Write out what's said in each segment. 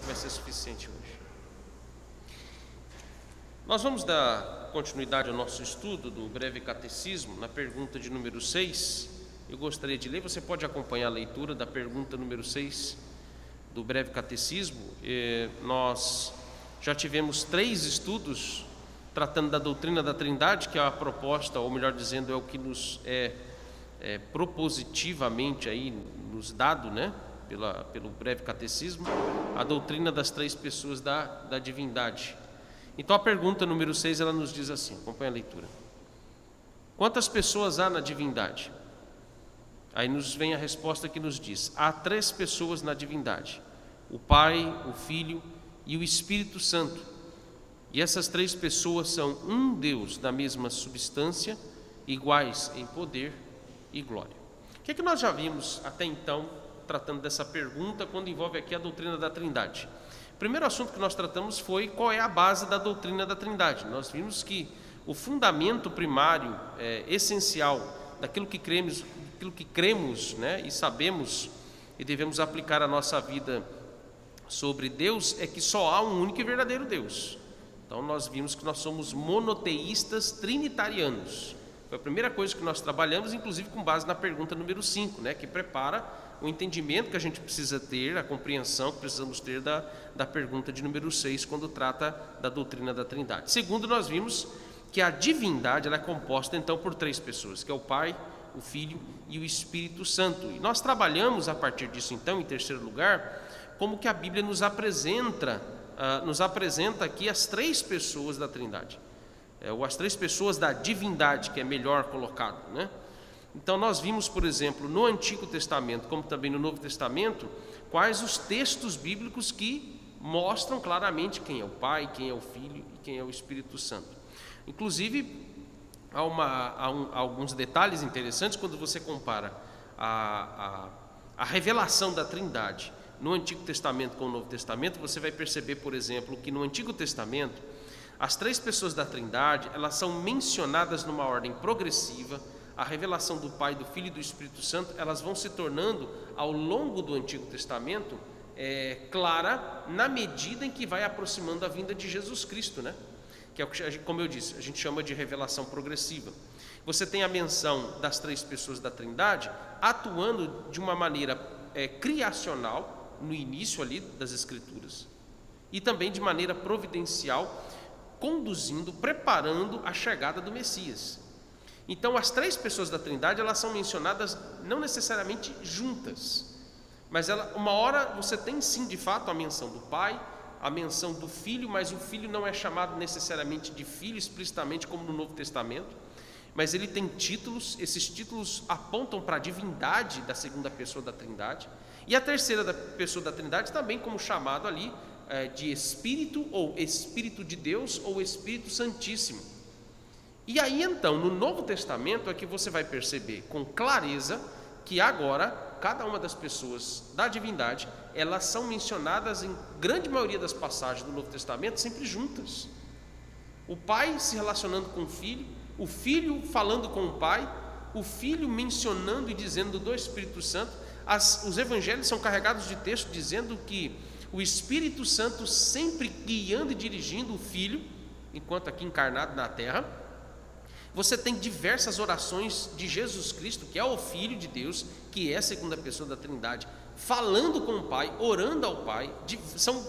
que vai ser suficiente hoje. Nós vamos dar continuidade ao nosso estudo do breve catecismo, na pergunta de número 6. Eu gostaria de ler, você pode acompanhar a leitura da pergunta número 6 do breve catecismo. Nós já tivemos 3 estudos tratando da doutrina da Trindade, que é a proposta, ou melhor dizendo, é o que nos propositivamente aí nos dado, né, pelo breve catecismo, a doutrina das 3 pessoas da divindade. Então a pergunta número 6, ela nos diz assim, acompanha a leitura: quantas pessoas há na divindade? Aí nos vem a resposta que nos diz: há 3 pessoas na divindade, o Pai, o Filho e o Espírito Santo. E essas 3 pessoas são um Deus da mesma substância, iguais em poder e glória. O que é que nós já vimos até então, tratando dessa pergunta, quando envolve aqui a doutrina da Trindade? O primeiro assunto que nós tratamos foi qual é a base da doutrina da Trindade. Nós vimos que o fundamento primário, essencial, daquilo que cremos, né, e sabemos e devemos aplicar a nossa vida sobre Deus, é que só há um único e verdadeiro Deus. Então nós vimos que nós somos monoteístas trinitarianos. Foi a primeira coisa que nós trabalhamos, inclusive com base na pergunta número 5, né, que prepara o entendimento que a gente precisa ter, a compreensão que precisamos ter da pergunta de número 6, quando trata da doutrina da Trindade. Segundo, nós vimos que a divindade ela é composta então por 3 pessoas, que é o Pai, o Filho e o Espírito Santo. E nós trabalhamos a partir disso então, em terceiro lugar, como que a Bíblia nos apresenta aqui as 3 pessoas da Trindade, ou as 3 pessoas da divindade, que é melhor colocado, né? Então nós vimos, por exemplo, no Antigo Testamento, como também no Novo Testamento, quais os textos bíblicos que mostram claramente quem é o Pai, quem é o Filho e quem é o Espírito Santo. Inclusive, há alguns detalhes interessantes quando você compara a revelação da Trindade no Antigo Testamento com o Novo Testamento. Você vai perceber, por exemplo, que no Antigo Testamento as 3 pessoas da Trindade elas são mencionadas numa ordem progressiva. A revelação do Pai, do Filho e do Espírito Santo, elas vão se tornando ao longo do Antigo Testamento clara na medida em que vai aproximando a vinda de Jesus Cristo, né? Que é o que, como eu disse, a gente chama de revelação progressiva. Você tem a menção das 3 pessoas da Trindade atuando de uma maneira criacional no início ali das Escrituras, e também de maneira providencial, conduzindo, preparando a chegada do Messias. Então as 3 pessoas da Trindade elas são mencionadas não necessariamente juntas, mas uma hora você tem sim de fato a menção do Pai, a menção do Filho, mas o Filho não é chamado necessariamente de Filho explicitamente como no Novo Testamento, mas ele tem títulos. Esses títulos apontam para a divindade da segunda pessoa da Trindade, e a terceira pessoa da Trindade também como chamado ali de Espírito, ou Espírito de Deus, ou Espírito Santíssimo. E aí então, no Novo Testamento é que você vai perceber com clareza que agora, cada uma das pessoas da divindade, elas são mencionadas em grande maioria das passagens do Novo Testamento sempre juntas. O Pai se relacionando com o Filho falando com o Pai, o Filho mencionando e dizendo do Espírito Santo. Os evangelhos são carregados de texto dizendo que o Espírito Santo sempre guiando e dirigindo o Filho, enquanto aqui encarnado na terra. Você tem diversas orações de Jesus Cristo, que é o Filho de Deus, que é a segunda pessoa da Trindade, falando com o Pai, orando ao Pai. São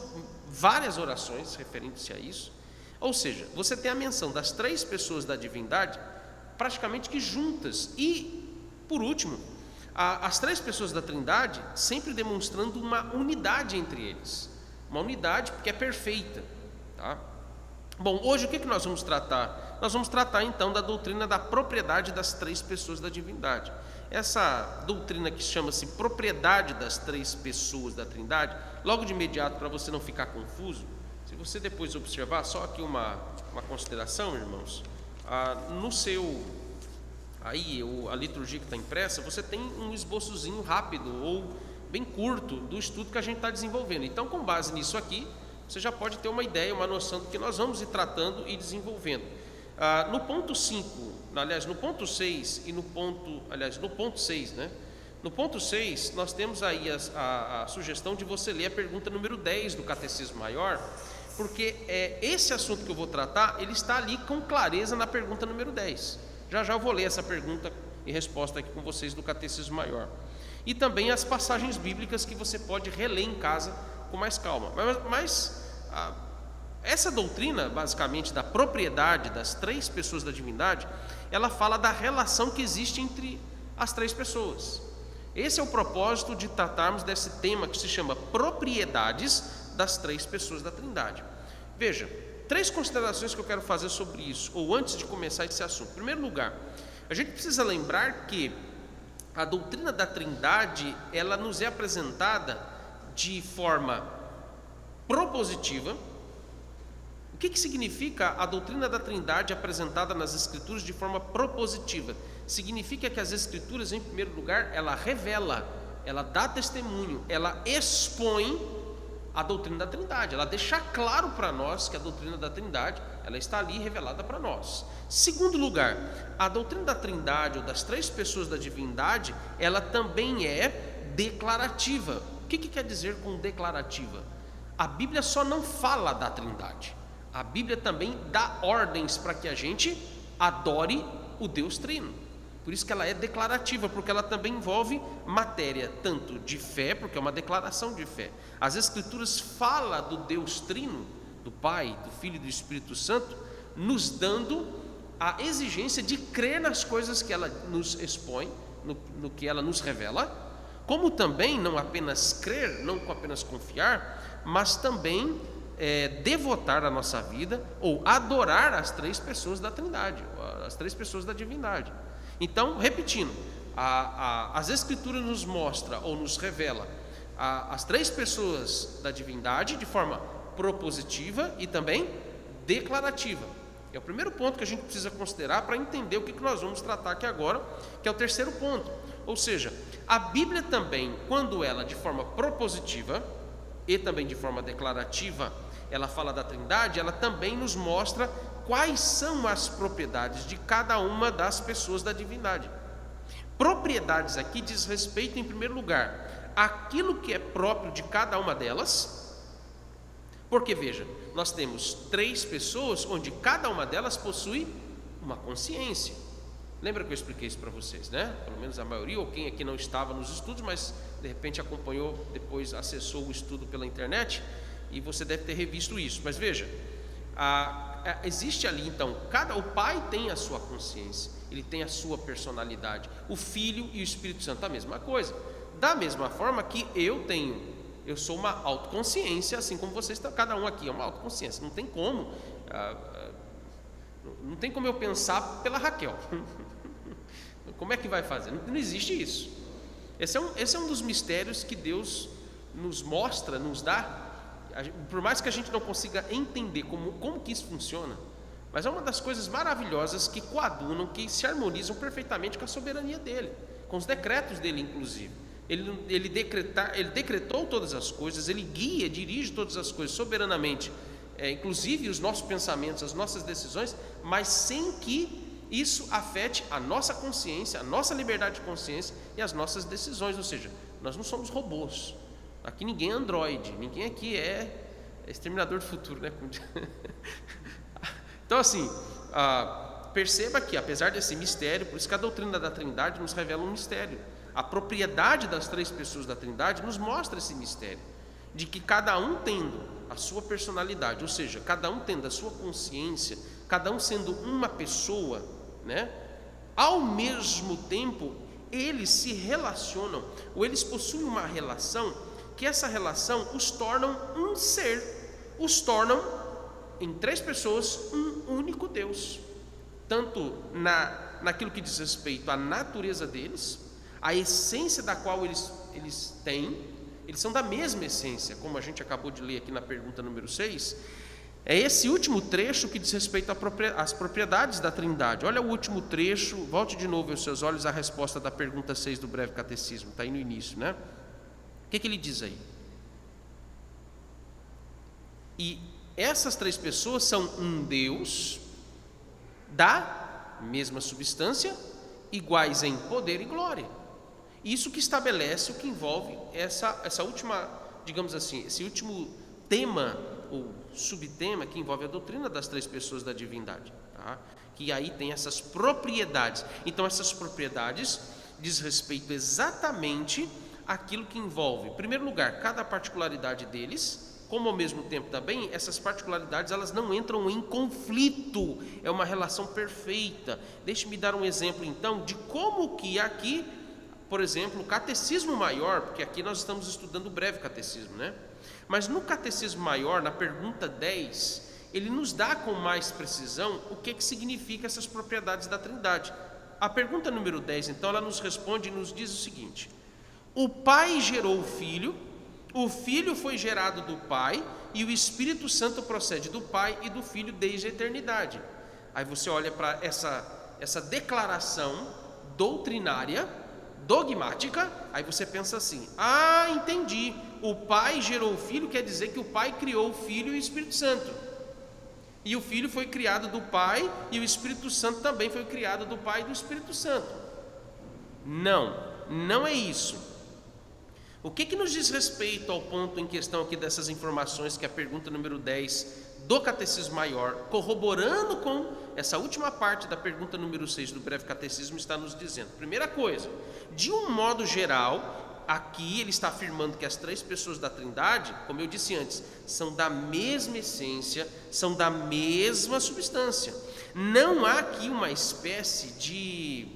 várias orações referentes a isso. Ou seja, você tem a menção das 3 pessoas da divindade praticamente que juntas. E, por último, as 3 pessoas da Trindade sempre demonstrando uma unidade entre eles. Uma unidade que é perfeita, tá? Bom, hoje o que nós vamos tratar? Nós vamos tratar então da doutrina da propriedade das 3 pessoas da divindade. Essa doutrina que chama-se propriedade das 3 pessoas da Trindade, logo de imediato, para você não ficar confuso, se você depois observar, só aqui uma consideração, irmãos, no seu, aí a liturgia que está impressa, você tem um esboçozinho rápido ou bem curto do estudo que a gente está desenvolvendo. Então, com base nisso aqui, você já pode ter uma ideia, uma noção do que nós vamos ir tratando e desenvolvendo. No ponto 5, aliás, no ponto 6 e no ponto 6, né? No ponto 6, nós temos aí a sugestão de você ler a pergunta número 10 do Catecismo Maior, porque esse assunto que eu vou tratar, ele está ali com clareza na pergunta número 10. Já eu vou ler essa pergunta e resposta aqui com vocês do Catecismo Maior. E também as passagens bíblicas que você pode reler em casa com mais calma. Essa doutrina, basicamente, da propriedade das três pessoas da divindade, ela fala da relação que existe entre as três pessoas. Esse é o propósito de tratarmos desse tema que se chama propriedades das três pessoas da Trindade. Veja, 3 considerações que eu quero fazer sobre isso, ou antes de começar esse assunto. Em primeiro lugar, a gente precisa lembrar que a doutrina da Trindade, ela nos é apresentada de forma propositiva. O que significa a doutrina da Trindade apresentada nas Escrituras de forma propositiva? Significa que as Escrituras, em primeiro lugar, ela revela, ela dá testemunho, ela expõe a doutrina da Trindade, ela deixa claro para nós que a doutrina da Trindade, ela está ali revelada para nós. Segundo lugar, a doutrina da Trindade, ou das três pessoas da divindade, ela também é declarativa. O que quer dizer com declarativa? A Bíblia só não fala da Trindade, a Bíblia também dá ordens para que a gente adore o Deus Trino. Por isso que ela é declarativa, porque ela também envolve matéria tanto de fé, porque é uma declaração de fé. As Escrituras falam do Deus Trino, do Pai, do Filho e do Espírito Santo, nos dando a exigência de crer nas coisas que ela nos expõe, no que ela nos revela, como também não apenas crer, não apenas confiar, mas também devotar a nossa vida ou adorar as três pessoas da Trindade, as três pessoas da divindade. Então, repetindo, as Escrituras nos mostram ou nos revela as três pessoas da divindade de forma propositiva e também declarativa. É o primeiro ponto que a gente precisa considerar para entender o que nós vamos tratar aqui agora, que é o terceiro ponto. Ou seja, a Bíblia também, quando ela de forma propositiva e também de forma declarativa, ela fala da Trindade, ela também nos mostra quais são as propriedades de cada uma das pessoas da divindade. Propriedades aqui diz respeito, em primeiro lugar, àquilo que é próprio de cada uma delas, porque veja, nós temos três pessoas onde cada uma delas possui uma consciência. Lembra que eu expliquei isso para vocês, né? Pelo menos a maioria, ou quem aqui não estava nos estudos, mas de repente acompanhou, depois acessou o estudo pela internet, e você deve ter revisto isso. Mas veja, existe ali então, o Pai tem a sua consciência, ele tem a sua personalidade, o Filho e o Espírito Santo a mesma coisa, da mesma forma que eu sou uma autoconsciência, assim como vocês, cada um aqui é uma autoconsciência. Não tem como eu pensar pela Raquel. Como é que vai fazer? Não existe isso. Esse é um dos mistérios que Deus nos mostra, nos dá. Por mais que a gente não consiga entender como que isso funciona, mas é uma das coisas maravilhosas que coadunam, que se harmonizam perfeitamente com a soberania dele, com os decretos dele, inclusive. Ele decretou todas as coisas, ele guia, dirige todas as coisas soberanamente, inclusive os nossos pensamentos, as nossas decisões, mas sem que isso afete a nossa consciência, a nossa liberdade de consciência e as nossas decisões. Ou seja, nós não somos robôs. Aqui ninguém é androide, ninguém aqui é exterminador do futuro, né? Então assim, perceba que apesar desse mistério, por isso que a doutrina da Trindade nos revela um mistério. A propriedade das três pessoas da Trindade nos mostra esse mistério, de que cada um tendo a sua personalidade, ou seja, cada um tendo a sua consciência, cada um sendo uma pessoa, né? Ao mesmo tempo, eles se relacionam, ou eles possuem uma relação, que essa relação os tornam um ser, os tornam, em três pessoas, um único Deus, tanto naquilo que diz respeito à natureza deles, a essência da qual eles têm, eles são da mesma essência, como a gente acabou de ler aqui na pergunta número 6, é esse último trecho que diz respeito às propriedades da Trindade. Olha o último trecho, volte de novo aos seus olhos a resposta da pergunta 6 do breve catecismo, está aí no início, né? O que ele diz aí? E essas três pessoas são um Deus da mesma substância, iguais em poder e glória. Isso que estabelece o que envolve essa última, digamos assim, esse último tema ou subtema que envolve a doutrina das três pessoas da divindade, tá? Que aí tem essas propriedades. Então essas propriedades diz respeito exatamente àquilo que envolve, em primeiro lugar, cada particularidade deles, como ao mesmo tempo também essas particularidades elas não entram em conflito, é uma relação perfeita. Deixe-me dar um exemplo então de como que aqui, por exemplo, o catecismo maior, porque aqui nós estamos estudando o breve catecismo, né? Mas no catecismo maior, na pergunta 10, ele nos dá com mais precisão o que significa essas propriedades da Trindade. A pergunta número 10, então, ela nos responde e nos diz o seguinte: o Pai gerou o Filho foi gerado do Pai, e o Espírito Santo procede do Pai e do Filho desde a eternidade. Aí você olha para essa declaração doutrinária, dogmática, aí você pensa assim: ah, entendi, o Pai gerou o Filho, quer dizer que o Pai criou o Filho e o Espírito Santo, e o Filho foi criado do Pai, e o Espírito Santo também foi criado do Pai e do Espírito Santo. Não é isso. O que nos diz respeito ao ponto em questão aqui dessas informações, que é a pergunta número 10 do Catecismo Maior, corroborando com essa última parte da pergunta número 6 do breve catecismo, está nos dizendo: primeira coisa, de um modo geral, aqui ele está afirmando que as três pessoas da Trindade, como eu disse antes, são da mesma essência, são da mesma substância. Não há aqui uma espécie de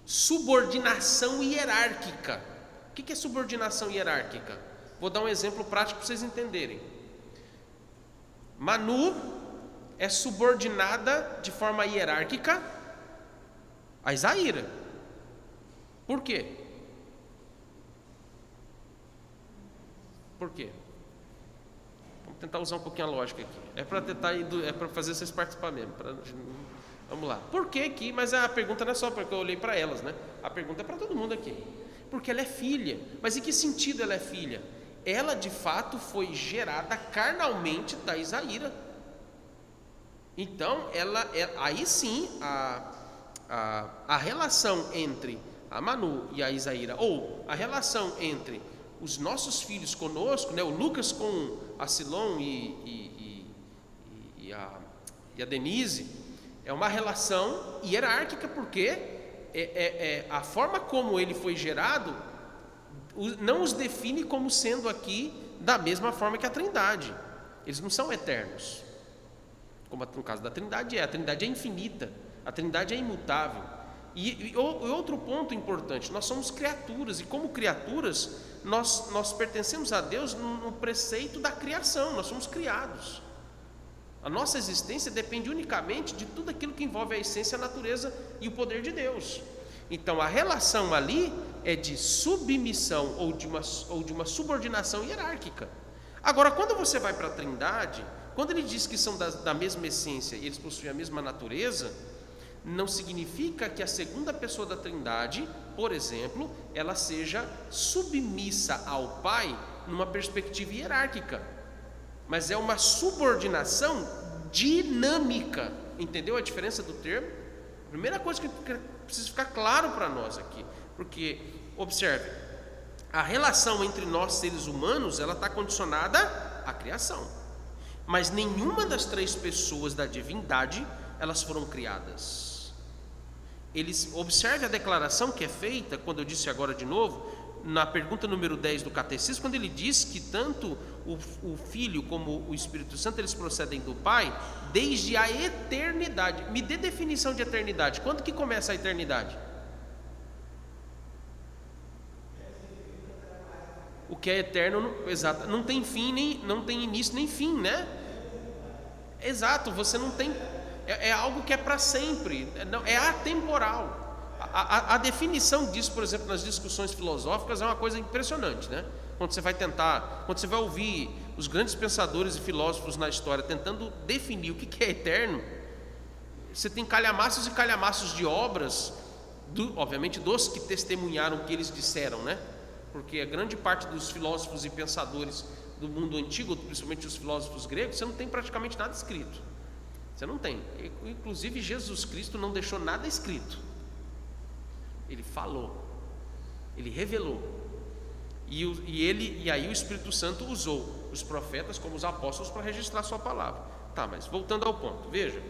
subordinação hierárquica. O que é subordinação hierárquica? Vou dar um exemplo prático para vocês entenderem. Manu é subordinada de forma hierárquica a Isaíra. Por quê? Por quê? Vamos tentar usar um pouquinho a lógica aqui. É para fazer vocês participar mesmo. Vamos lá. Por que que? Mas a pergunta não é só porque eu olhei para elas, né? A pergunta é para todo mundo aqui. Porque ela é filha. Mas em que sentido ela é filha? Ela de fato foi gerada carnalmente da Isaíra. Então aí sim a relação entre a Manu e a Isaíra, ou a relação entre os nossos filhos conosco, né, o Lucas com a Silon e a Denise, é uma relação hierárquica, porque a forma como ele foi gerado não os define como sendo aqui da mesma forma que a Trindade. Eles não são eternos, como no caso da Trindade a Trindade é infinita, a Trindade é imutável. E outro ponto importante: nós somos criaturas, e como criaturas nós pertencemos a Deus no preceito da criação. Nós somos criados. A nossa existência depende unicamente de tudo aquilo que envolve a essência, a natureza e o poder de Deus. Então a relação ali é de submissão ou de uma subordinação hierárquica. Agora, quando você vai para a Trindade, quando ele diz que são da mesma essência e eles possuem a mesma natureza, não significa que a segunda pessoa da Trindade, por exemplo, ela seja submissa ao Pai numa perspectiva hierárquica, mas é uma subordinação dinâmica. Entendeu a diferença do termo? A primeira coisa que precisa ficar claro para nós aqui, porque, observe, a relação entre nós seres humanos, ela está condicionada à criação, mas nenhuma das três pessoas da divindade, elas foram criadas. Observe a declaração que é feita, quando eu disse agora de novo, na pergunta número 10 do Catecismo, quando ele diz que tanto o Filho como o Espírito Santo, eles procedem do Pai desde a eternidade. Me dê definição de eternidade. Quando que começa a eternidade? O que é eterno, exato, não tem fim, não tem início nem fim, né? Exato, você não tem, é algo que é para sempre, é atemporal. A definição disso, por exemplo, nas discussões filosóficas, é uma coisa impressionante, né? Quando você vai ouvir os grandes pensadores e filósofos na história tentando definir o que é eterno, você tem calhamaços e calhamaços de obras, obviamente dos que testemunharam o que eles disseram, né? Porque a grande parte dos filósofos e pensadores do mundo antigo, principalmente os filósofos gregos, você não tem praticamente nada escrito. Você não tem. Inclusive Jesus Cristo não deixou nada escrito. Ele falou. Ele revelou. E aí o Espírito Santo usou os profetas como os apóstolos para registrar a sua palavra. Tá, mas voltando ao ponto, veja.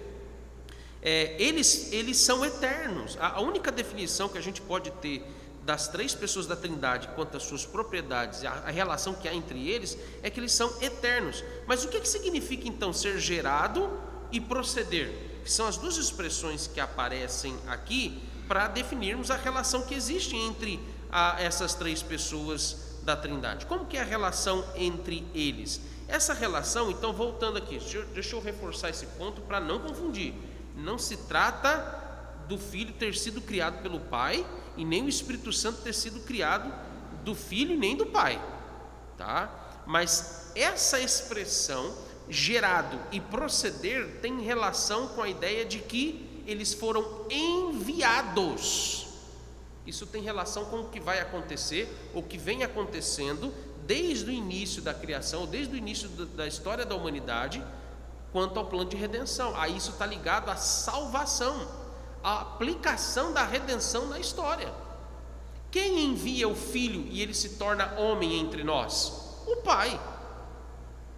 Eles são eternos. A única definição que a gente pode ter das três pessoas da Trindade quanto às suas propriedades, a relação que há entre eles, é que eles são eternos. Mas o que significa então ser gerado e proceder? Que são as duas expressões que aparecem aqui para definirmos a relação que existe entre essas três pessoas da Trindade. Como que é a relação entre eles? Essa relação, então, voltando aqui, deixa eu reforçar esse ponto para não confundir. Não se trata do Filho ter sido criado pelo Pai, e nem o Espírito Santo ter sido criado do Filho nem do Pai, tá? Mas essa expressão, gerado e proceder, tem relação com a ideia de que eles foram enviados. Isso tem relação com o que vai acontecer, ou que vem acontecendo desde o início da criação, desde o início da história da humanidade, quanto ao plano de redenção. Aí isso está ligado à salvação, à aplicação da redenção na história. Quem envia o Filho e ele se torna homem entre nós? O Pai.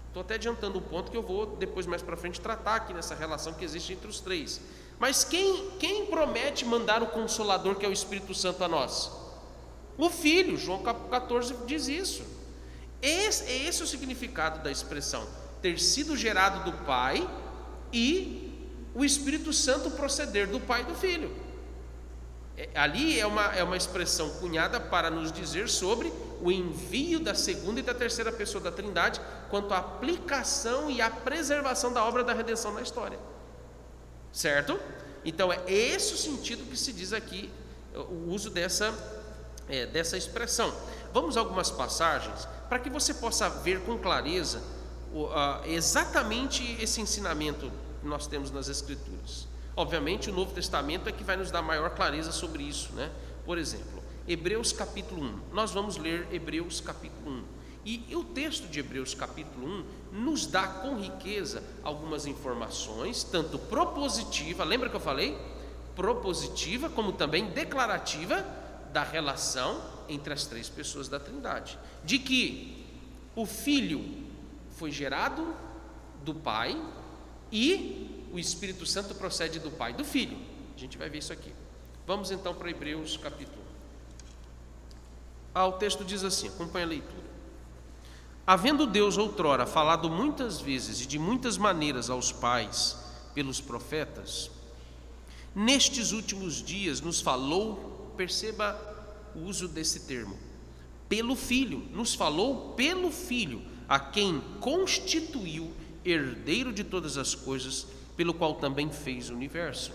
Estou até adiantando um ponto que eu vou depois mais para frente tratar aqui nessa relação que existe entre os três. Mas quem promete mandar o Consolador, que é o Espírito Santo, a nós? O Filho. João 14 diz isso. Esse é o significado da expressão: ter sido gerado do Pai e o Espírito Santo proceder do Pai e do Filho. Ali é uma expressão cunhada para nos dizer sobre o envio da segunda e da terceira pessoa da Trindade, quanto à aplicação e à preservação da obra da redenção na história. Certo? Então é esse o sentido que se diz aqui, o uso dessa expressão. Vamos a algumas passagens para que você possa ver com clareza exatamente esse ensinamento que nós temos nas Escrituras. Obviamente o Novo Testamento é que vai nos dar maior clareza sobre isso, né? Por exemplo, Hebreus capítulo 1. Nós vamos ler Hebreus capítulo 1. E o texto de Hebreus capítulo 1 nos dá com riqueza algumas informações, tanto propositiva, lembra que eu falei? Propositiva, como também declarativa, da relação entre as três pessoas da Trindade. De que o Filho foi gerado do Pai e o Espírito Santo procede do Pai e do Filho. A gente vai ver isso aqui. Vamos então para Hebreus capítulo 1. O texto diz assim, acompanha a leitura. Havendo Deus outrora falado muitas vezes e de muitas maneiras aos pais pelos profetas, nestes últimos dias nos falou, perceba o uso desse termo, pelo Filho, nos falou pelo Filho, a quem constituiu herdeiro de todas as coisas, pelo qual também fez o universo.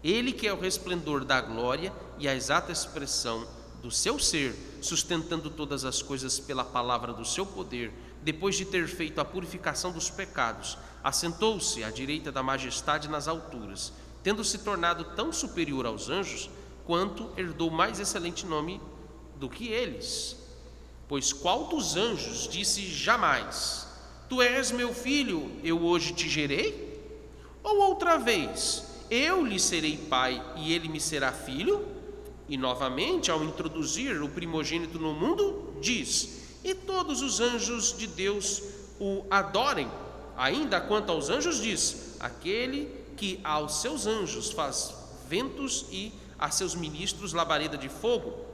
Ele que é o resplendor da glória e a exata expressão do seu ser, sustentando todas as coisas pela palavra do seu poder, depois de ter feito a purificação dos pecados, assentou-se à direita da majestade nas alturas, tendo se tornado tão superior aos anjos, quanto herdou mais excelente nome do que eles. Pois qual dos anjos disse jamais: Tu és meu filho, eu hoje te gerei? Ou outra vez, eu lhe serei pai e ele me será filho? E novamente, ao introduzir o primogênito no mundo, diz: E todos os anjos de Deus o adorem. Ainda quanto aos anjos diz: Aquele que aos seus anjos faz ventos e a seus ministros labareda de fogo.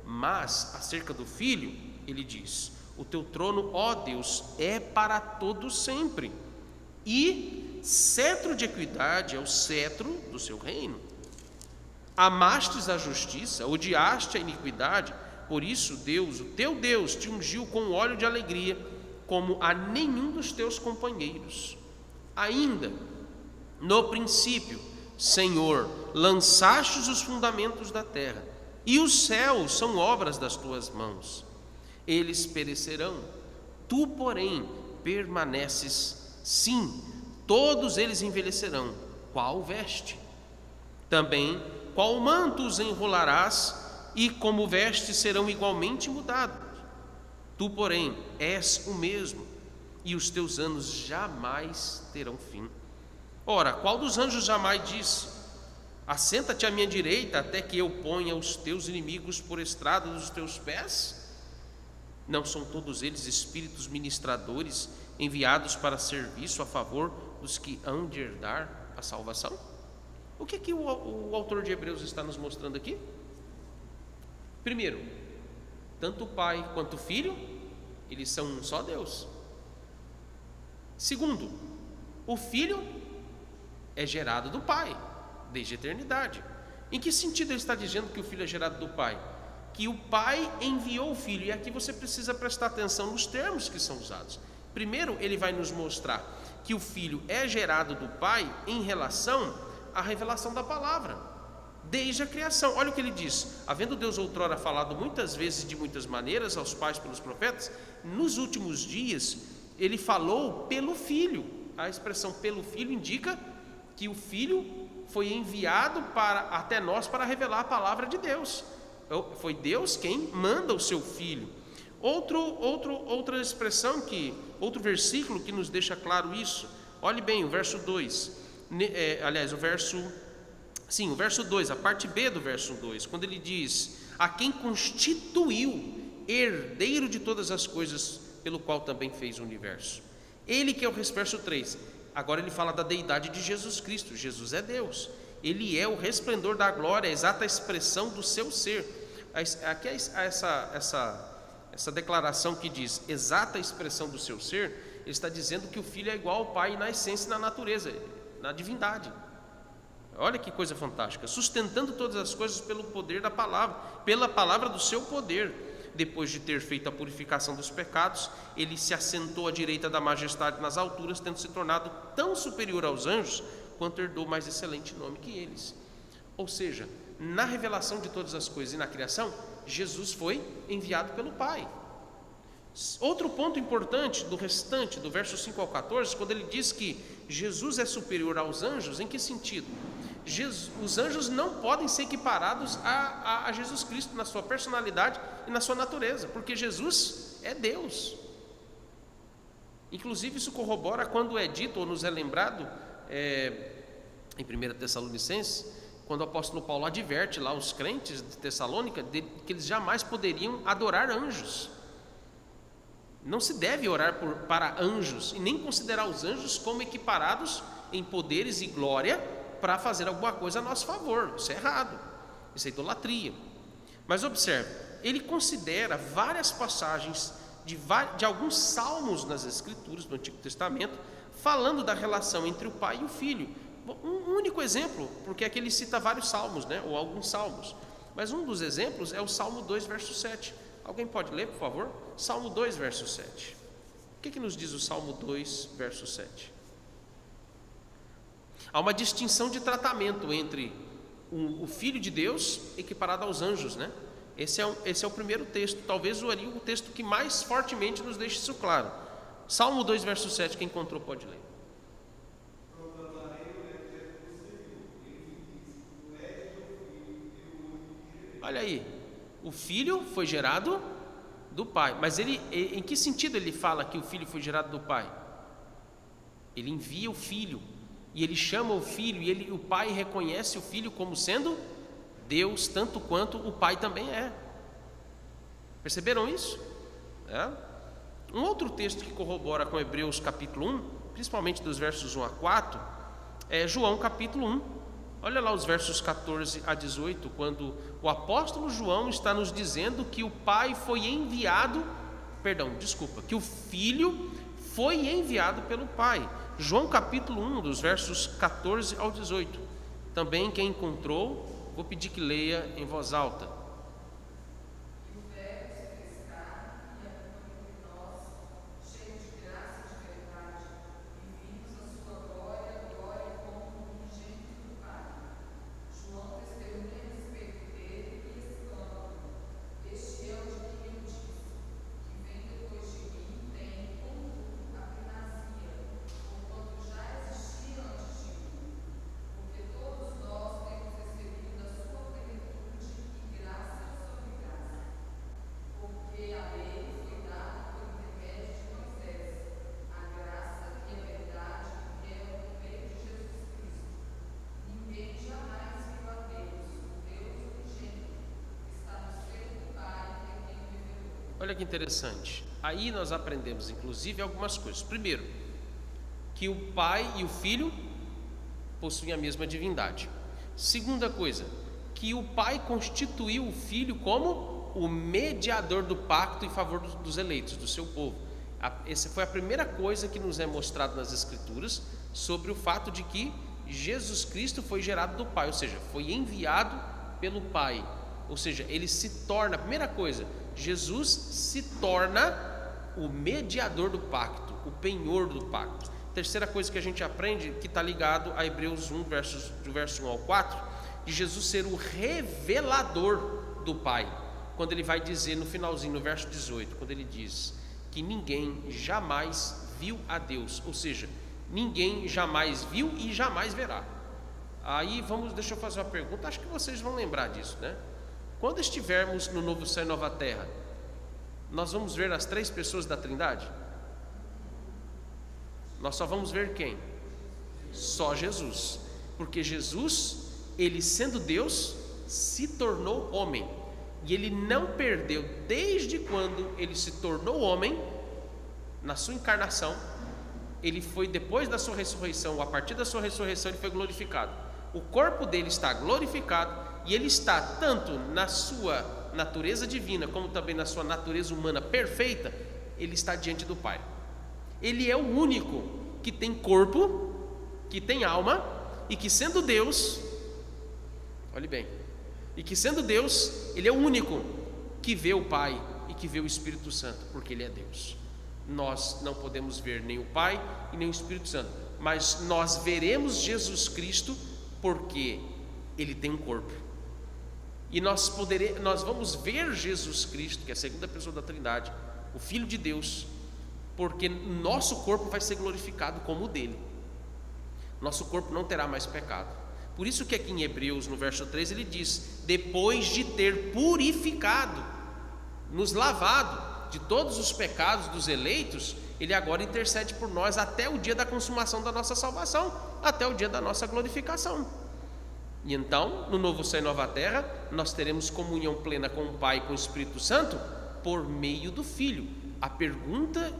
Mas acerca do Filho, ele diz: O teu trono, ó Deus, é para todo sempre, e cetro de equidade é o cetro do seu reino. Amastes a justiça, odiaste a iniquidade, por isso Deus, o teu Deus, te ungiu com óleo de alegria, como a nenhum dos teus companheiros. Ainda, no princípio, Senhor, lançastes os fundamentos da terra, e os céus são obras das tuas mãos. Eles perecerão, tu, porém, permaneces. Sim, todos eles envelhecerão, qual veste. Também, qual manto os enrolarás, e como vestes serão igualmente mudados. Tu, porém, és o mesmo, e os teus anos jamais terão fim. Ora, qual dos anjos jamais disse: Assenta-te à minha direita até que eu ponha os teus inimigos por estrada dos teus pés? Não são todos eles espíritos ministradores enviados para serviço a favor dos que hão de herdar a salvação? O que o autor de Hebreus está nos mostrando aqui? Primeiro, tanto o Pai quanto o Filho, eles são um só Deus. Segundo, o Filho é gerado do Pai, desde a eternidade. Em que sentido ele está dizendo que o Filho é gerado do Pai? Que o Pai enviou o Filho, e aqui você precisa prestar atenção nos termos que são usados. Primeiro, ele vai nos mostrar que o Filho é gerado do Pai em relação à revelação da palavra, desde a criação. Olha o que ele diz: havendo Deus outrora falado muitas vezes de muitas maneiras aos pais pelos profetas, nos últimos dias ele falou pelo Filho. A expressão pelo Filho indica que o Filho foi enviado até nós para revelar a palavra de Deus. Foi Deus quem manda o seu Filho. Outra expressão, outro versículo que nos deixa claro isso. Olhe bem, o verso 2, o verso 2, a parte B do verso 2, quando ele diz: a quem constituiu herdeiro de todas as coisas, pelo qual também fez o universo. Ele que é o verso 3, agora ele fala da deidade de Jesus Cristo. Jesus é Deus, ele é o resplendor da glória, a exata expressão do seu ser. Aqui essa declaração que diz exata expressão do seu ser, ele está dizendo que o Filho é igual ao Pai na essência e na natureza, na divindade. Olha que coisa fantástica, sustentando todas as coisas pelo poder da palavra, pela palavra do seu poder. Depois de ter feito a purificação dos pecados, ele se assentou à direita da majestade nas alturas, tendo se tornado tão superior aos anjos, quanto herdou mais excelente nome que eles. Ou seja, na revelação de todas as coisas e na criação, Jesus foi enviado pelo Pai. Outro ponto importante do restante, do verso 5 ao 14, quando ele diz que Jesus é superior aos anjos, em que sentido? Os anjos não podem ser equiparados a Jesus Cristo na sua personalidade e na sua natureza, porque Jesus é Deus. Inclusive isso corrobora quando é dito ou nos é lembrado em 1 Tessalonicenses, quando o apóstolo Paulo adverte lá os crentes de Tessalônica que eles jamais poderiam adorar anjos. Não se deve orar para anjos e nem considerar os anjos como equiparados em poderes e glória para fazer alguma coisa a nosso favor. Isso é errado, isso é idolatria. Mas observe, ele considera várias passagens de alguns salmos nas Escrituras do Antigo Testamento, falando da relação entre o Pai e o Filho. Um único exemplo, porque aqui ele cita vários salmos, ou alguns salmos, mas um dos exemplos é o Salmo 2, verso 7. Alguém pode ler, por favor? Salmo 2, verso 7. O que nos diz o Salmo 2, verso 7? Há uma distinção de tratamento entre o Filho de Deus equiparado aos anjos, Esse é o primeiro texto, talvez o texto que mais fortemente nos deixe isso claro. Salmo 2, verso 7, quem encontrou pode ler. Olha aí, o Filho foi gerado do Pai, mas em que sentido ele fala que o Filho foi gerado do Pai? Ele envia o Filho, e ele chama o Filho, e o Pai reconhece o Filho como sendo Deus, tanto quanto o Pai também é. Perceberam isso? Um outro texto que corrobora com Hebreus capítulo 1, principalmente dos versos 1 a 4, é João capítulo 1. Olha lá os versos 14 a 18, quando o apóstolo João está nos dizendo que o Pai foi enviado, que o Filho foi enviado pelo Pai. João capítulo 1, dos versos 14 ao 18. Também quem encontrou, vou pedir que leia em voz alta. Olha que interessante. Aí nós aprendemos, inclusive, algumas coisas. Primeiro, que o Pai e o Filho possuem a mesma divindade. Segunda coisa, que o Pai constituiu o Filho como o mediador do pacto em favor dos eleitos, do seu povo. Essa foi a primeira coisa que nos é mostrada nas Escrituras sobre o fato de que Jesus Cristo foi gerado do Pai, ou seja, foi enviado pelo Pai. Ou seja, ele se torna, a primeira coisa, Jesus se torna o mediador do pacto, o penhor do pacto. Terceira coisa que a gente aprende, que está ligado a Hebreus 1, do verso 1 ao 4, de Jesus ser o revelador do Pai. Quando ele vai dizer no finalzinho, no verso 18, quando ele diz que ninguém jamais viu a Deus, ou seja, ninguém jamais viu e jamais verá. Aí deixa eu fazer uma pergunta, acho que vocês vão lembrar disso, né? Quando estivermos no novo céu e nova terra, nós vamos ver as 3 pessoas da Trindade? Nós só vamos ver quem? Só Jesus, porque Jesus, ele sendo Deus, se tornou homem, e ele não perdeu, desde quando ele se tornou homem, na sua encarnação, ele foi depois da sua ressurreição, a partir da sua ressurreição ele foi glorificado. O corpo dele está glorificado, e ele está tanto na sua natureza divina, como também na sua natureza humana perfeita, ele está diante do Pai. Ele é o único que tem corpo, que tem alma, e que sendo Deus, olhe bem, e que sendo Deus, ele é o único que vê o Pai e que vê o Espírito Santo, porque ele é Deus. Nós não podemos ver nem o Pai e nem o Espírito Santo, mas nós veremos Jesus Cristo porque ele tem um corpo. E nós vamos ver Jesus Cristo, que é a segunda pessoa da Trindade, o Filho de Deus, porque nosso corpo vai ser glorificado como o dele. Nosso corpo não terá mais pecado. Por isso que aqui em Hebreus, no verso 3, ele diz: depois de ter purificado, nos lavado de todos os pecados dos eleitos, ele agora intercede por nós até o dia da consumação da nossa salvação, até o dia da nossa glorificação. E então, no novo céu e nova terra, nós teremos comunhão plena com o Pai e com o Espírito Santo por meio do Filho. A pergunta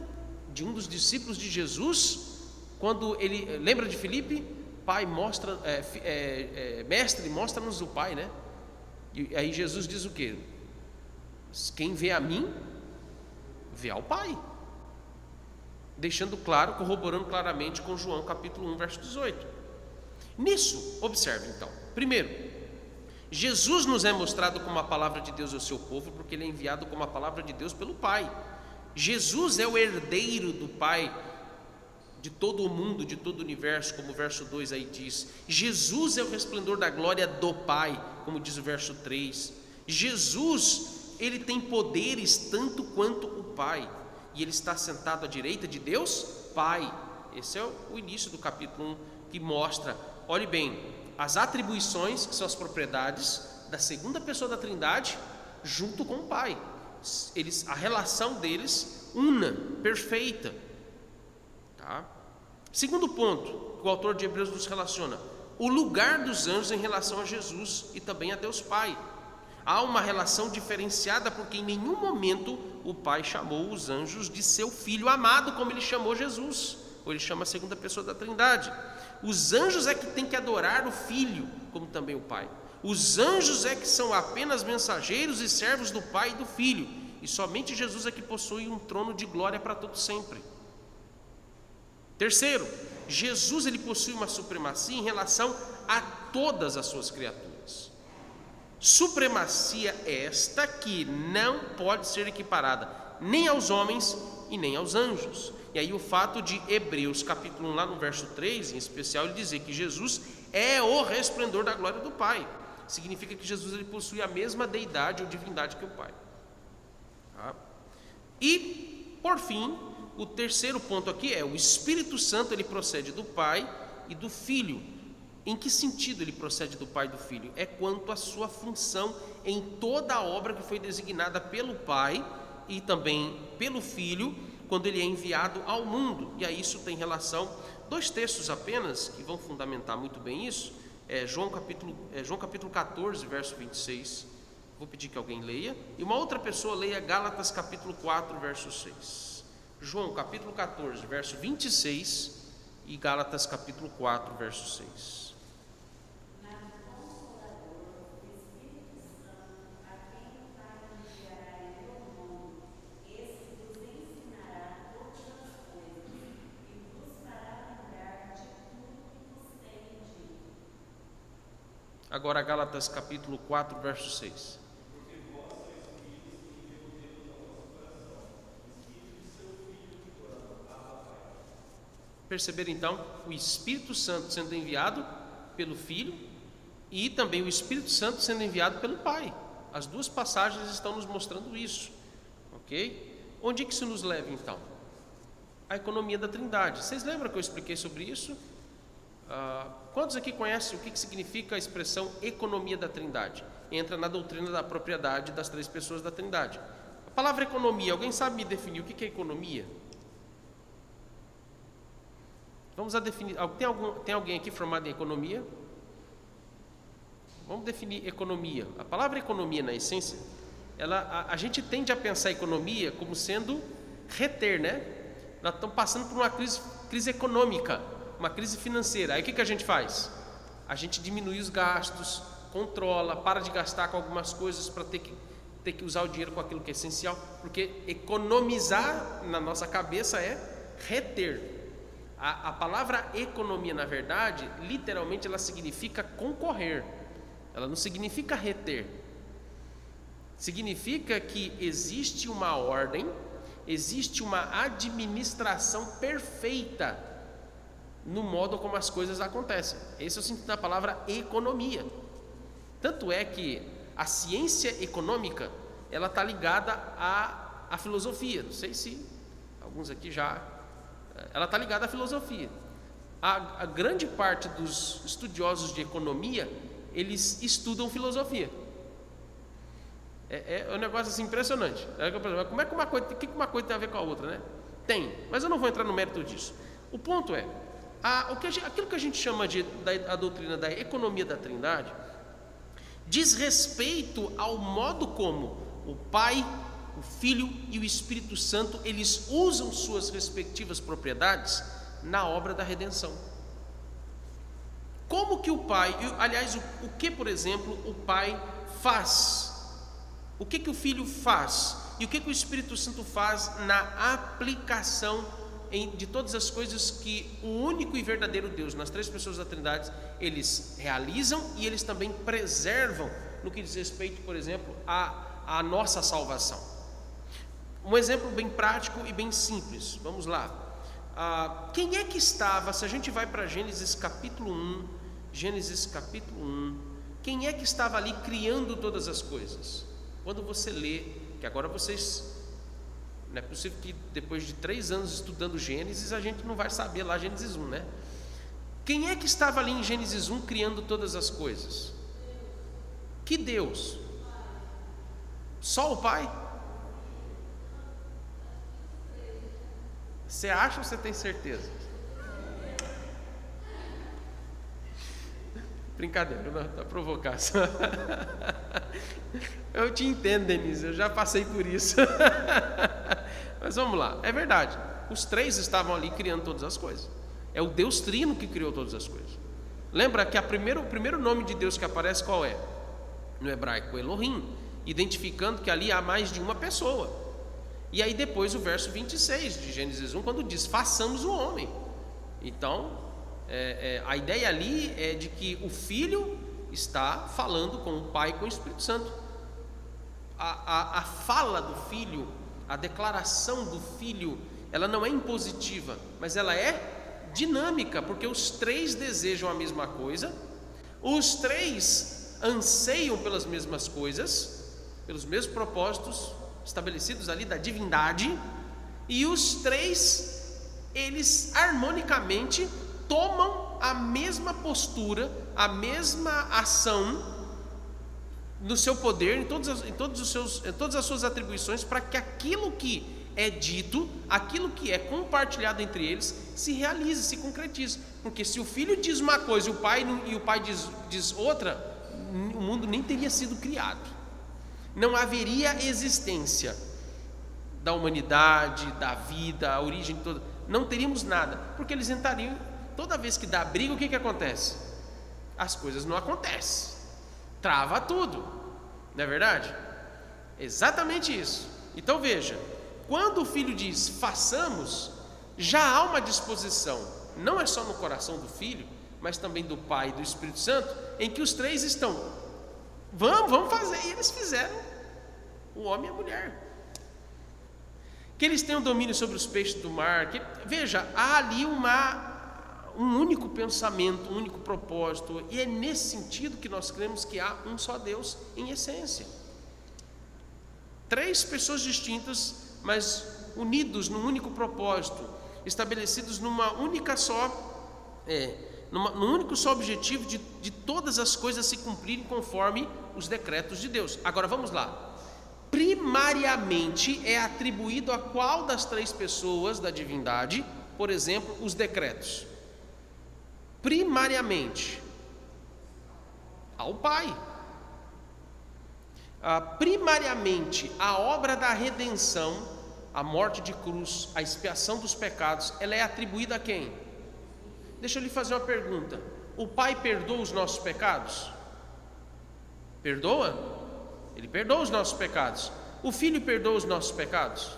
de um dos discípulos de Jesus, quando ele lembra de Filipe, Pai, mestre, mostra-nos o Pai, né? E aí Jesus diz o quê? Quem vê a mim, vê ao Pai. Deixando claro, corroborando claramente com João capítulo 1, verso 18. Nisso, observe então, primeiro, Jesus nos é mostrado como a palavra de Deus ao seu povo, porque ele é enviado como a palavra de Deus pelo Pai. Jesus é o herdeiro do Pai, de todo o mundo, de todo o universo, como o verso 2 aí diz. Jesus é o resplendor da glória do Pai, como diz o verso 3. Jesus, ele tem poderes tanto quanto o Pai, e ele está sentado à direita de Deus Pai. Esse é o início do capítulo 1, que mostra, olhe bem, as atribuições, que são as propriedades da segunda pessoa da Trindade, junto com o Pai. A relação deles, una, perfeita. Tá? Segundo ponto, que o autor de Hebreus nos relaciona: o lugar dos anjos em relação a Jesus e também a Deus Pai. Há uma relação diferenciada, porque em nenhum momento o Pai chamou os anjos de seu filho amado, como ele chamou Jesus, ou ele chama a segunda pessoa da Trindade. Os anjos é que tem que adorar o Filho, como também o Pai. Os anjos é que são apenas mensageiros e servos do Pai e do Filho, e somente Jesus é que possui um trono de glória para todo sempre. Terceiro, Jesus ele possui uma supremacia em relação a todas as suas criaturas. Supremacia esta que não pode ser equiparada nem aos homens e nem aos anjos. E aí o fato de Hebreus capítulo 1, lá no verso 3, em especial, ele dizer que Jesus é o resplendor da glória do Pai, significa que Jesus ele possui a mesma deidade ou divindade que o Pai. Tá? E, por fim, o terceiro ponto aqui é: o Espírito Santo ele procede do Pai e do Filho. Em que sentido ele procede do Pai e do Filho? É quanto à sua função em toda a obra que foi designada pelo Pai e também pelo Filho, quando ele é enviado ao mundo. E aí isso tem relação, 2 textos apenas, que vão fundamentar muito bem isso. João capítulo 14, verso 26, Vou pedir que alguém leia, e uma outra pessoa leia Gálatas capítulo 4, verso 6. João capítulo 14, verso 26 e Gálatas capítulo 4, verso 6. Agora Gálatas capítulo 4, verso 6. Perceber então o Espírito Santo sendo enviado pelo Filho e também o Espírito Santo sendo enviado pelo Pai. As duas passagens estão nos mostrando isso, ok? Onde é que isso nos leva então? A economia da Trindade. Vocês lembram que eu expliquei sobre isso? Quantos aqui conhecem o que significa a expressão economia da Trindade? Entra na doutrina da propriedade das três pessoas da Trindade. A palavra economia, alguém sabe me definir o que é economia? Vamos a definir. Tem alguém aqui formado em economia? Vamos definir economia. A palavra economia, na essência, a gente tende a pensar a economia como sendo reter, né? Nós estamos passando por uma crise econômica, uma crise financeira. Aí o que a gente faz? A gente diminui os gastos, controla, para de gastar com algumas coisas para ter que usar o dinheiro com aquilo que é essencial, porque economizar na nossa cabeça é reter. A palavra economia, na verdade, literalmente ela significa concorrer, ela não significa reter. Significa que existe uma ordem, existe uma administração perfeita no modo como as coisas acontecem. Esse é o sentido da palavra economia. Tanto é que a ciência econômica, ela está ligada à filosofia. Não sei se alguns aqui já... Ela está ligada à filosofia. A grande parte dos estudiosos de economia, eles estudam filosofia. É um negócio assim impressionante. Como é que uma coisa tem a ver com a outra, né? Tem, mas eu não vou entrar no mérito disso. O ponto é, aquilo que a gente chama a doutrina da economia da Trindade diz respeito ao modo como o Pai, o Filho e o Espírito Santo, eles usam suas respectivas propriedades na obra da redenção. Como que o Pai, aliás, o que, por exemplo, o Pai faz? O que o Filho faz? E o que o Espírito Santo faz na aplicação de todas as coisas que o único e verdadeiro Deus, nas três pessoas da Trindade, eles realizam e eles também preservam no que diz respeito, por exemplo, à nossa salvação. Um exemplo bem prático e bem simples, vamos lá. Quem é que estava, se a gente vai para Gênesis capítulo 1, quem é que estava ali criando todas as coisas? Quando você lê, que agora vocês, não é possível que depois de 3 anos estudando Gênesis, a gente não vai saber lá Gênesis 1, né? Quem é que estava ali em Gênesis 1 criando todas as coisas? Que Deus? Só o Pai? Você acha ou você tem certeza? Brincadeira, não, tá provocação. Eu te entendo, Denise, eu já passei por isso. Mas vamos lá, é verdade. Os três estavam ali criando todas as coisas. É o Deus Trino que criou todas as coisas. Lembra que o primeiro nome de Deus que aparece qual é? No hebraico, Elohim, identificando que ali há mais de uma pessoa. E aí depois o verso 26 de Gênesis 1, quando diz, façamos o homem. Então, a ideia ali é de que o Filho está falando com o Pai e com o Espírito Santo. A fala do Filho, a declaração do Filho, ela não é impositiva, mas ela é dinâmica, porque os três desejam a mesma coisa, os três anseiam pelas mesmas coisas, pelos mesmos propósitos estabelecidos ali da divindade, e os três, eles harmonicamente tomam a mesma postura, a mesma ação no seu poder, em todas as suas atribuições, para que aquilo que é dito, aquilo que é compartilhado entre eles, se realize, se concretize. Porque se o Filho diz uma coisa e o Pai diz outra, o mundo nem teria sido criado. não haveria existência da humanidade, da vida, a origem toda, não teríamos nada, porque eles entrariam, toda vez que dá briga, o que acontece? As coisas não acontecem, trava tudo, não é verdade? Exatamente isso. Então veja, quando o Filho diz façamos, já há uma disposição, não é só no coração do Filho, mas também do Pai e do Espírito Santo, em que os três estão, vamos fazer, e eles fizeram, o homem e a mulher. Que eles tenham domínio sobre os peixes do mar, veja, há ali um único pensamento, um único propósito, e é nesse sentido que nós cremos que há um só Deus em essência. Três pessoas distintas, mas unidos num único propósito, estabelecidos num único só objetivo de todas as coisas se cumprirem conforme os decretos de Deus. Agora vamos lá. Primariamente é atribuído a qual das três pessoas da divindade, por exemplo, os decretos? Primariamente ao Pai. Primariamente a obra da redenção, a morte de cruz, a expiação dos pecados, ela é atribuída a quem? Deixa eu lhe fazer uma pergunta. O Pai perdoa os nossos pecados? Perdoa? Ele perdoa os nossos pecados. O Filho perdoa os nossos pecados?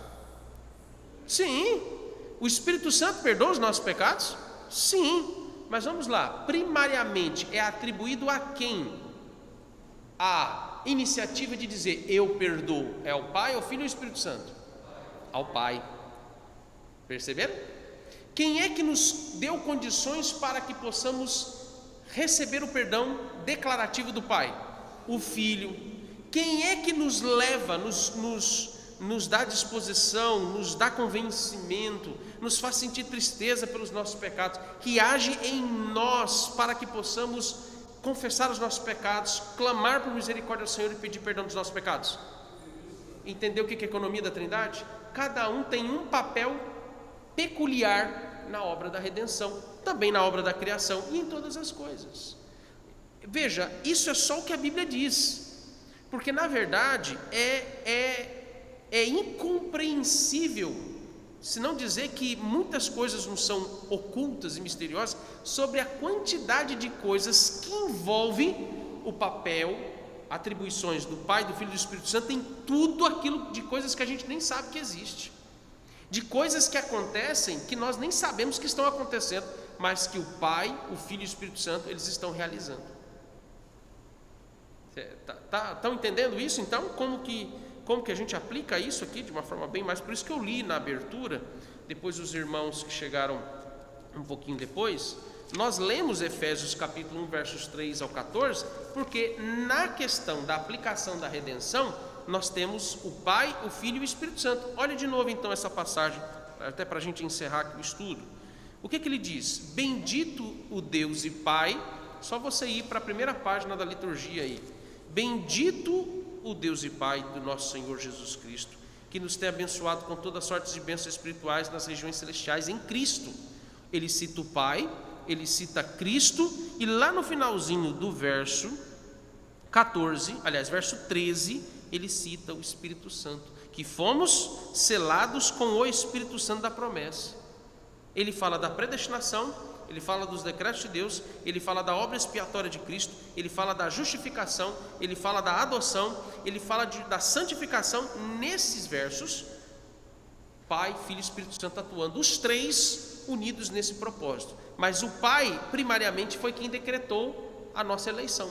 Sim. O Espírito Santo perdoa os nossos pecados? Sim. Mas vamos lá, primariamente é atribuído a quem a iniciativa de dizer eu perdoo? É ao Pai, ao Filho ou ao Espírito Santo? Ao Pai. Perceberam? Quem é que nos deu condições para que possamos receber o perdão declarativo do Pai? O Filho. Quem é que nos leva, nos dá disposição, nos dá convencimento, nos faz sentir tristeza pelos nossos pecados, que age em nós para que possamos confessar os nossos pecados, clamar por misericórdia ao Senhor e pedir perdão dos nossos pecados? Entendeu o que é a economia da Trindade? Cada um tem um papel peculiar na obra da redenção, também na obra da criação e em todas as coisas. Veja, isso é só o que a Bíblia diz, porque na verdade é incompreensível, se não dizer que muitas coisas não são ocultas e misteriosas, sobre a quantidade de coisas que envolvem o papel, atribuições do Pai, do Filho e do Espírito Santo em tudo aquilo de coisas que a gente nem sabe que existe, de coisas que acontecem que nós nem sabemos que estão acontecendo, mas que o Pai, o Filho e o Espírito Santo eles estão realizando. Estão entendendo isso? Então, como que a gente aplica isso aqui de uma forma bem mais... Por isso que eu li na abertura, depois os irmãos que chegaram um pouquinho depois, nós lemos Efésios capítulo 1, versos 3 ao 14, porque na questão da aplicação da redenção, nós temos o Pai, o Filho e o Espírito Santo. Olha de novo então essa passagem, até para a gente encerrar aqui o estudo. O que ele diz? Bendito o Deus e Pai, só você ir para a primeira página da liturgia aí. Bendito o Deus e Pai do nosso Senhor Jesus Cristo, que nos tem abençoado com toda sorte de bênçãos espirituais nas regiões celestiais em Cristo. Ele cita o Pai, ele cita Cristo, e lá no finalzinho do verso 14, aliás, verso 13, ele cita o Espírito Santo, que fomos selados com o Espírito Santo da promessa. Ele fala da predestinação, ele fala dos decretos de Deus, ele fala da obra expiatória de Cristo, ele fala da justificação, ele fala da adoção, ele fala da santificação. Nesses versos, Pai, Filho e Espírito Santo atuando, os três unidos nesse propósito. Mas o Pai, primariamente, foi quem decretou a nossa eleição.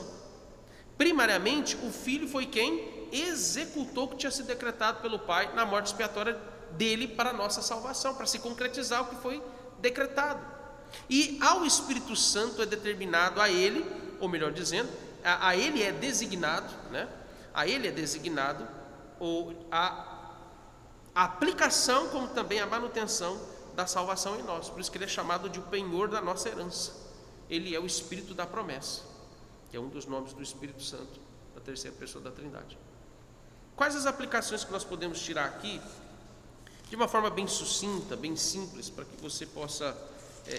Primariamente, o Filho foi quem executou o que tinha sido decretado pelo Pai na morte expiatória dele para a nossa salvação, para se concretizar o que foi decretado. E ao Espírito Santo é determinado a ele, ou melhor dizendo, a ele é designado, né? A ele é designado a aplicação, como também a manutenção da salvação em nós. Por isso que ele é chamado de o penhor da nossa herança. Ele é o Espírito da promessa, que é um dos nomes do Espírito Santo, da terceira pessoa da Trindade. Quais as aplicações que nós podemos tirar aqui, de uma forma bem sucinta, bem simples, para que você possa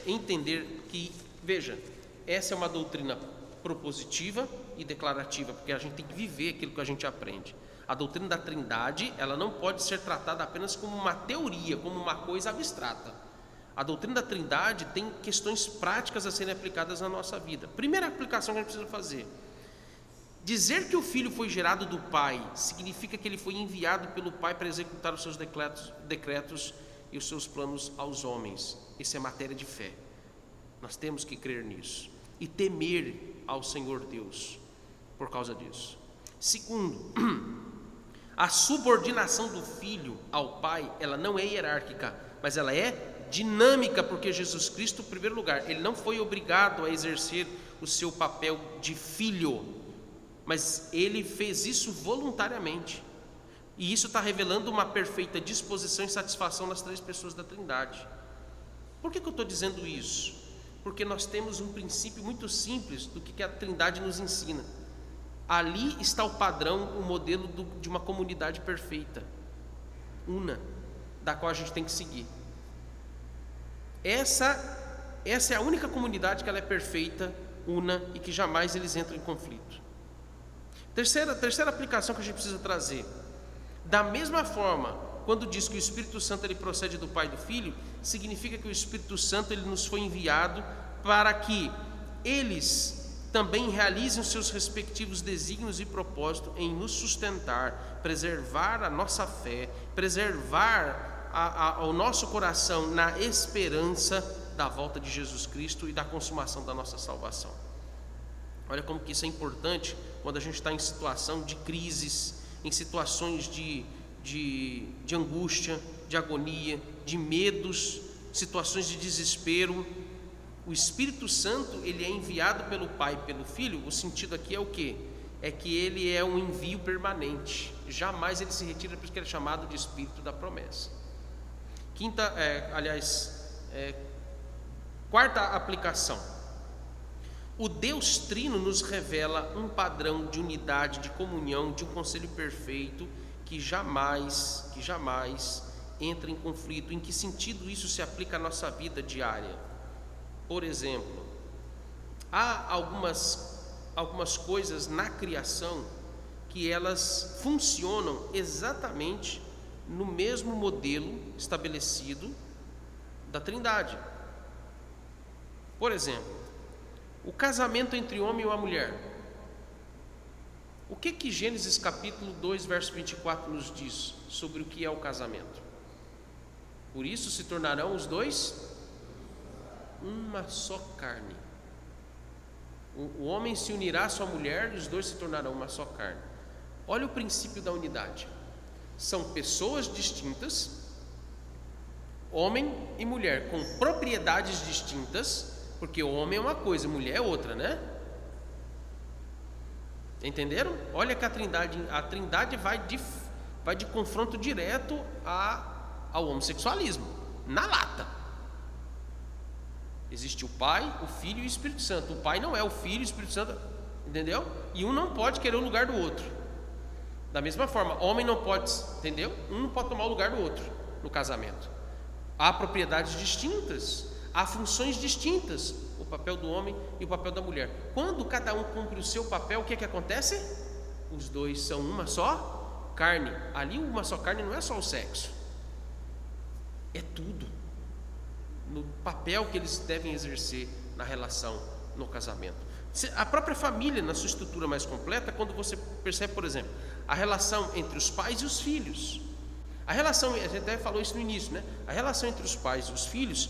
entender que, veja, essa é uma doutrina propositiva e declarativa, porque a gente tem que viver aquilo que a gente aprende. A doutrina da Trindade, ela não pode ser tratada apenas como uma teoria, como uma coisa abstrata. A doutrina da Trindade tem questões práticas a serem aplicadas na nossa vida. Primeira aplicação que a gente precisa fazer: dizer que o Filho foi gerado do Pai significa que ele foi enviado pelo Pai para executar os seus decretos e os seus planos aos homens. Isso é matéria de fé. Nós temos que crer nisso e temer ao Senhor Deus por causa disso. Segundo, a subordinação do Filho ao Pai, ela não é hierárquica, mas ela é dinâmica, porque Jesus Cristo, em primeiro lugar, ele não foi obrigado a exercer o seu papel de filho, mas ele fez isso voluntariamente. E isso está revelando uma perfeita disposição e satisfação nas três pessoas da Trindade. Por que eu estou dizendo isso? Porque nós temos um princípio muito simples do que a Trindade nos ensina. Ali está o padrão, o modelo de uma comunidade perfeita, una, da qual a gente tem que seguir. Essa é a única comunidade que ela é perfeita, una, e que jamais eles entram em conflito. Terceira aplicação que a gente precisa trazer: da mesma forma, quando diz que o Espírito Santo ele procede do Pai e do Filho, significa que o Espírito Santo ele nos foi enviado para que eles também realizem os seus respectivos desígnios e propósitos em nos sustentar, preservar a nossa fé, preservar o nosso coração na esperança da volta de Jesus Cristo e da consumação da nossa salvação. Olha como que isso é importante quando a gente está em situação de crises, em situações de angústia, de agonia, de medos, situações de desespero. O Espírito Santo ele é enviado pelo Pai e pelo Filho. O sentido aqui é o quê? É que ele é um envio permanente, jamais ele se retira, por isso que ele é chamado de Espírito da promessa. Quarta aplicação: o Deus Trino nos revela um padrão de unidade, de comunhão, de um conselho perfeito que jamais entra em conflito. Em que sentido isso se aplica à nossa vida diária? Por exemplo, há algumas coisas na criação que elas funcionam exatamente no mesmo modelo estabelecido da Trindade. Por exemplo, o casamento entre o homem e a mulher. O que Gênesis capítulo 2, verso 24 nos diz sobre o que é o casamento? Por isso se tornarão os dois uma só carne. O homem se unirá à sua mulher e os dois se tornarão uma só carne. Olha o princípio da unidade. São pessoas distintas, homem e mulher, com propriedades distintas, porque o homem é uma coisa, a mulher é outra, né? Entenderam? Olha que a Trindade vai de confronto direto ao homossexualismo, na lata. Existe o Pai, o Filho e o Espírito Santo. O Pai não é o Filho e o Espírito Santo, entendeu? E um não pode querer o lugar do outro. Da mesma forma, homem não pode, entendeu? Um não pode tomar o lugar do outro no casamento. Há propriedades distintas, há funções distintas, o papel do homem e o papel da mulher. Quando cada um cumpre o seu papel, o que acontece? Os dois são uma só carne. Ali uma só carne não é só o sexo, é tudo. No papel que eles devem exercer na relação, no casamento. A própria família, na sua estrutura mais completa, quando você percebe, por exemplo, a relação entre os pais e os filhos. A relação, a gente até falou isso no início, né? A relação entre os pais e os filhos,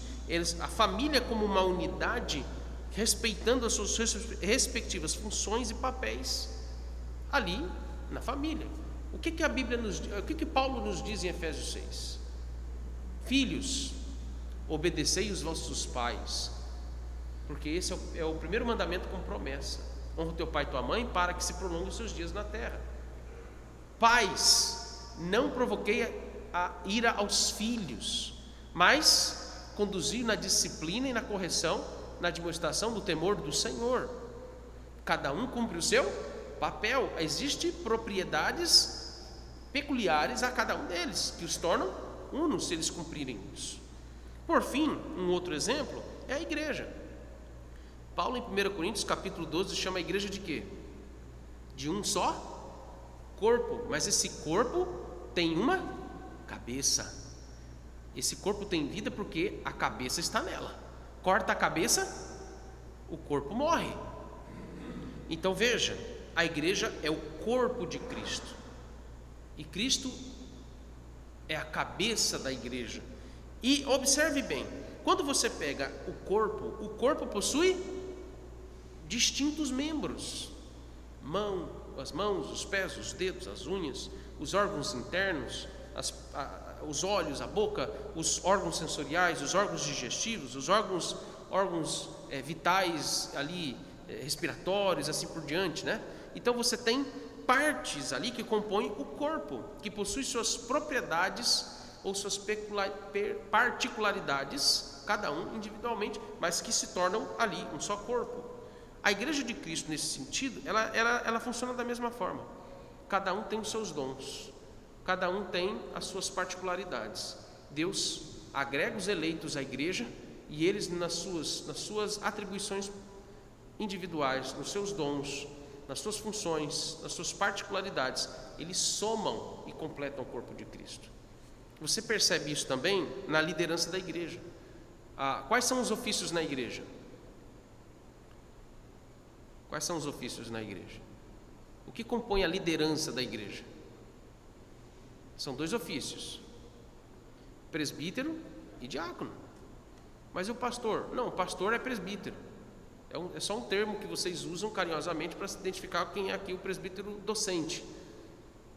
a família como uma unidade, respeitando as suas respectivas funções e papéis, ali na família. O que a Bíblia o que Paulo nos diz em Efésios 6? Filhos, obedecei os vossos pais, porque esse é o primeiro mandamento com promessa. Honra o teu pai e tua mãe para que se prolonguem os seus dias na terra. Pais, não provoquei a ira aos filhos, mas conduzi na disciplina e na correção, na demonstração do temor do Senhor. Cada um cumpre o seu papel. Existem propriedades peculiares a cada um deles, que os tornam unos se eles cumprirem isso. Por fim, um outro exemplo é a igreja. Paulo em 1 Coríntios capítulo 12 chama a igreja de quê? De um só corpo, mas esse corpo tem uma cabeça. Esse corpo tem vida porque a cabeça está nela. Corta a cabeça, o corpo morre. Então veja, a igreja é o corpo de Cristo. E Cristo é a cabeça da igreja. E observe bem, quando você pega o corpo possui distintos membros: as mãos, os pés, os dedos, as unhas, os órgãos internos, os olhos, a boca, os órgãos sensoriais, os órgãos digestivos, os órgãos vitais ali, respiratórios, assim por diante, né? Então você tem partes ali que compõem o corpo, que possui suas propriedades ou suas particularidades, cada um individualmente, mas que se tornam ali um só corpo. A igreja de Cristo, nesse sentido, ela funciona da mesma forma. Cada um tem os seus dons, cada um tem as suas particularidades. Deus agrega os eleitos à igreja e eles, nas suas atribuições individuais, nos seus dons, nas suas funções, nas suas particularidades, eles somam e completam o corpo de Cristo. Você percebe isso também na liderança da igreja. Quais são os ofícios na igreja? Quais são os ofícios na igreja? O que compõe a liderança da igreja? São 2 ofícios: presbítero e diácono. Mas e o pastor? Não, o pastor é presbítero. É só um termo que vocês usam carinhosamente para se identificar quem é aqui o presbítero docente.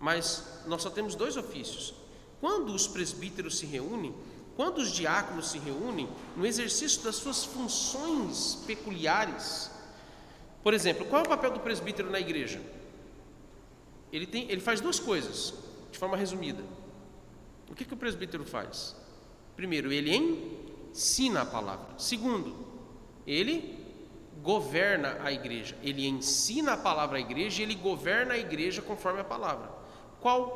Mas nós só temos 2 ofícios. Quando os presbíteros se reúnem, quando os diáconos se reúnem, no exercício das suas funções peculiares. Por exemplo, qual é o papel do presbítero na igreja? Ele faz 2 coisas, de forma resumida. O que o presbítero faz? Primeiro, ele ensina a palavra. Segundo, ele governa a igreja. Ele ensina a palavra à igreja e ele governa a igreja conforme a palavra.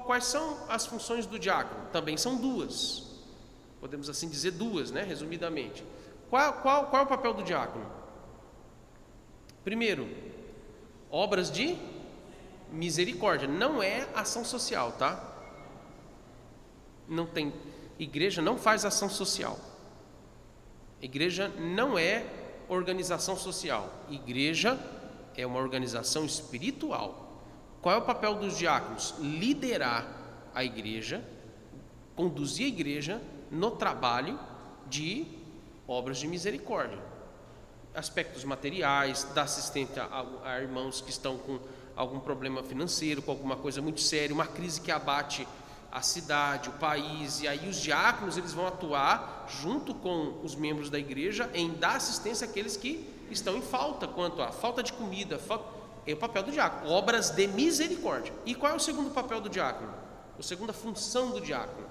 Quais são as funções do diácono? Também são 2. Podemos assim dizer 2, né? Resumidamente. Qual é o papel do diácono? Primeiro, obras de misericórdia. Não é ação social, tá? Igreja não faz ação social. Igreja não é organização social. Igreja é uma organização espiritual. Qual é o papel dos diáconos? Liderar a igreja, conduzir a igreja no trabalho de obras de misericórdia. Aspectos materiais, dar assistência a irmãos que estão com algum problema financeiro, com alguma coisa muito séria, uma crise que abate a cidade, o país, e aí os diáconos eles vão atuar junto com os membros da igreja em dar assistência àqueles que estão em falta, quanto à falta de comida. É o papel do diácono, obras de misericórdia. E qual é o segundo papel do diácono? A segunda função do diácono?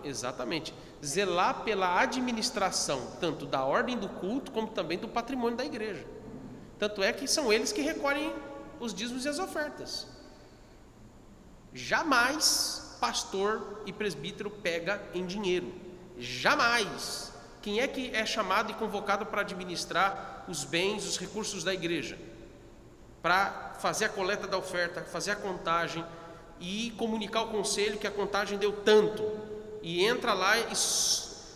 Exatamente, zelar pela administração, tanto da ordem do culto, como também do patrimônio da igreja. Tanto é que são eles que recolhem os dízimos e as ofertas. Jamais pastor e presbítero pega em dinheiro. Jamais. Quem é que é chamado e convocado para administrar os bens, os recursos da igreja? Para fazer a coleta da oferta, fazer a contagem e comunicar ao conselho que a contagem deu tanto. E entra lá e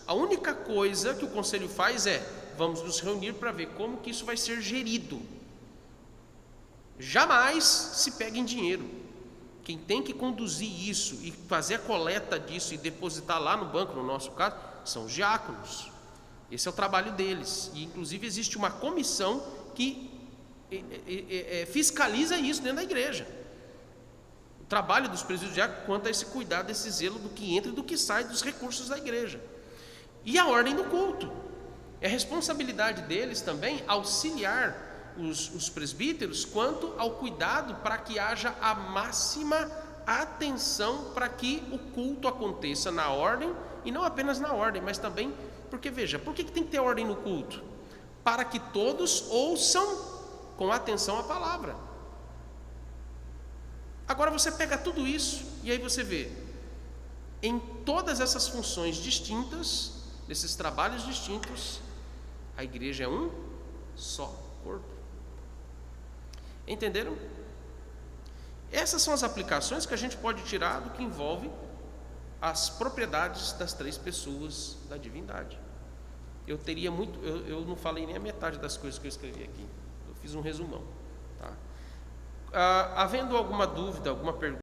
a única coisa que o conselho faz é: vamos nos reunir para ver como que isso vai ser gerido. Jamais se pega em dinheiro. Quem tem que conduzir isso e fazer a coleta disso e depositar lá no banco, no nosso caso, são os diáconos. Esse é o trabalho deles. E inclusive existe uma comissão que fiscaliza isso dentro da igreja. O trabalho dos presbíteros diáconos quanto a esse cuidado, esse zelo do que entra e do que sai dos recursos da igreja. E a ordem do culto. É responsabilidade deles também auxiliar os presbíteros quanto ao cuidado para que haja a máxima atenção para que o culto aconteça na ordem, e não apenas na ordem, mas também, porque veja, por que tem que ter ordem no culto? Para que todos ouçam com atenção a palavra. Agora você pega tudo isso e aí você vê, em todas essas funções distintas, nesses trabalhos distintos, a igreja é um só corpo. Entenderam? Essas são as aplicações que a gente pode tirar do que envolve as propriedades das três pessoas da divindade. Eu teria muito, eu não falei nem a metade das coisas que eu escrevi aqui. Eu fiz um resumão, tá? Havendo alguma dúvida, alguma pergunta